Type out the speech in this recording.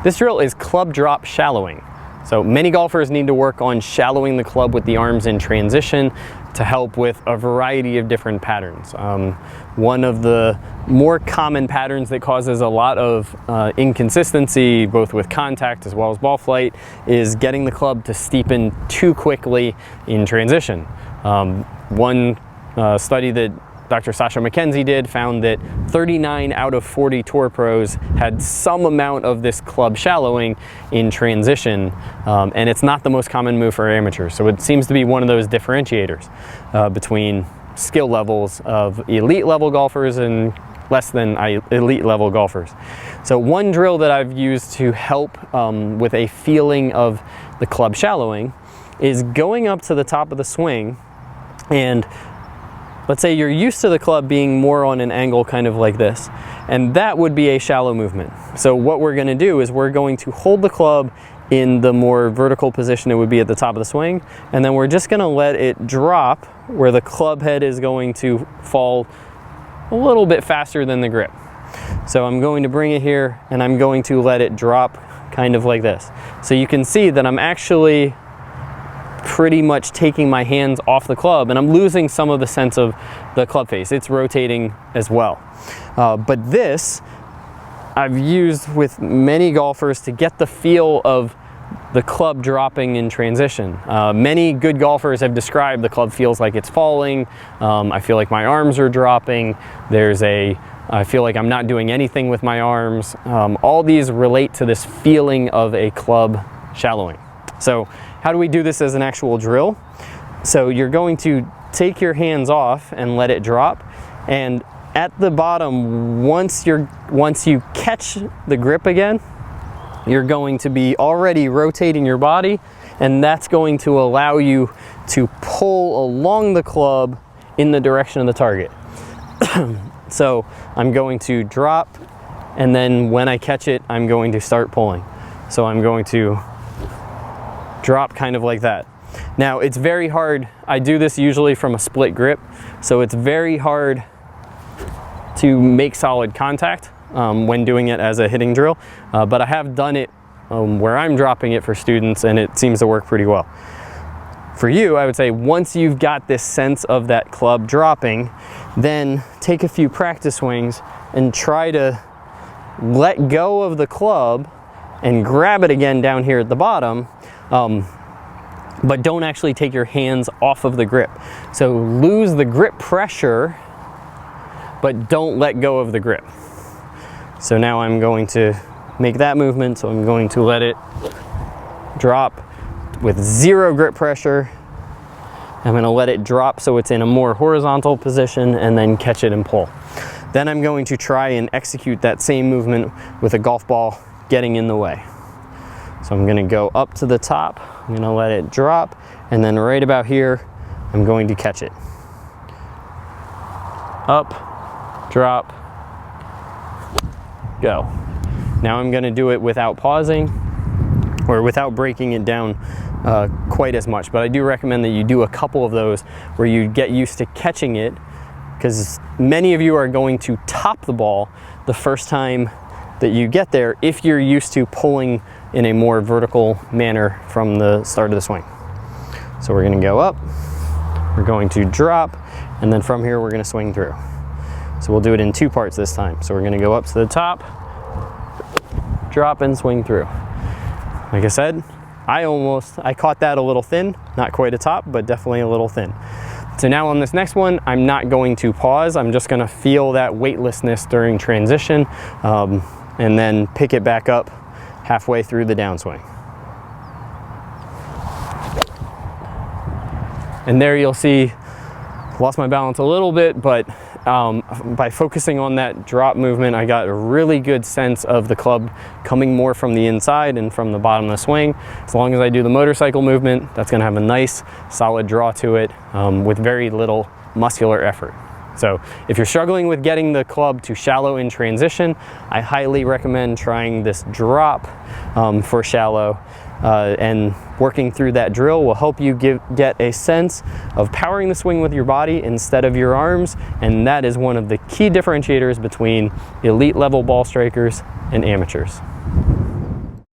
This drill is club drop shallowing. So many golfers need to work on shallowing the club with the arms in transition to help with a variety of different patterns. One of the more common patterns that causes a lot of inconsistency, both with contact as well as ball flight, is getting the club to steepen too quickly in transition. One study that Dr. Sasho MacKenzie did found that 39 out of 40 tour pros had some amount of this club shallowing in transition, and it's not the most common move for amateurs. So it seems to be one of those differentiators between skill levels of elite level golfers and less than elite level golfers. So one drill that I've used to help with a feeling of the club shallowing is going up to the top of the swing, and let's say you're used to the club being more on an angle kind of like this, and that would be a shallow movement. So what we're going to do is we're going to hold the club in the more vertical position it would be at the top of the swing, and then we're just going to let it drop where the club head is going to fall a little bit faster than the grip. So I'm going to bring it here and I'm going to let it drop kind of like this. So you can see that I'm actually pretty much taking my hands off the club, and I'm losing some of the sense of the club face. It's rotating as well. But this I've used with many golfers to get the feel of the club dropping in transition. Many good golfers have described the club feels like it's falling. I feel like my arms are dropping. I feel like I'm not doing anything with my arms. All these relate to this feeling of a club shallowing. So how do we do this as an actual drill? So you're going to take your hands off and let it drop, and at the bottom, once you catch the grip again, you're going to be already rotating your body, and that's going to allow you to pull along the club in the direction of the target. So I'm going to drop, and then when I catch it, I'm going to start pulling. So I'm going to drop kind of like that. Now it's very hard, I do this usually from a split grip, so it's very hard to make solid contact when doing it as a hitting drill, but I have done it where I'm dropping it for students, and it seems to work pretty well. For you, I would say once you've got this sense of that club dropping, then take a few practice swings and try to let go of the club and grab it again down here at the bottom, but don't actually take your hands off of the grip. So lose the grip pressure, but don't let go of the grip. So now I'm going to make that movement, so I'm going to let it drop with zero grip pressure. I'm going to let it drop so it's in a more horizontal position, and then catch it and pull. Then I'm going to try and execute that same movement with a golf ball getting in the way. So I'm going to go up to the top, I'm going to let it drop, and then right about here, I'm going to catch it. Up, drop, go. Now I'm going to do it without pausing or without breaking it down quite as much, but I do recommend that you do a couple of those where you get used to catching it, because many of you are going to top the ball the first time that you get there if you're used to pulling in a more vertical manner from the start of the swing. So we're going to go up, we're going to drop, and then from here we're going to swing through. So we'll do it in two parts this time. So we're going to go up to the top, drop, and swing through. Like I said, I caught that a little thin, not quite a top, but definitely a little thin. So now on this next one, I'm not going to pause. I'm just going to feel that weightlessness during transition, and then pick it back up halfway through the downswing. And there you'll see, lost my balance a little bit, but by focusing on that drop movement, I got a really good sense of the club coming more from the inside and from the bottom of the swing. As long as I do the motorcycle movement, that's going to have a nice solid draw to it with very little muscular effort. So if you're struggling with getting the club to shallow in transition, I highly recommend trying this drop for shallow, and working through that drill will help you get a sense of powering the swing with your body instead of your arms, and that is one of the key differentiators between elite level ball strikers and amateurs.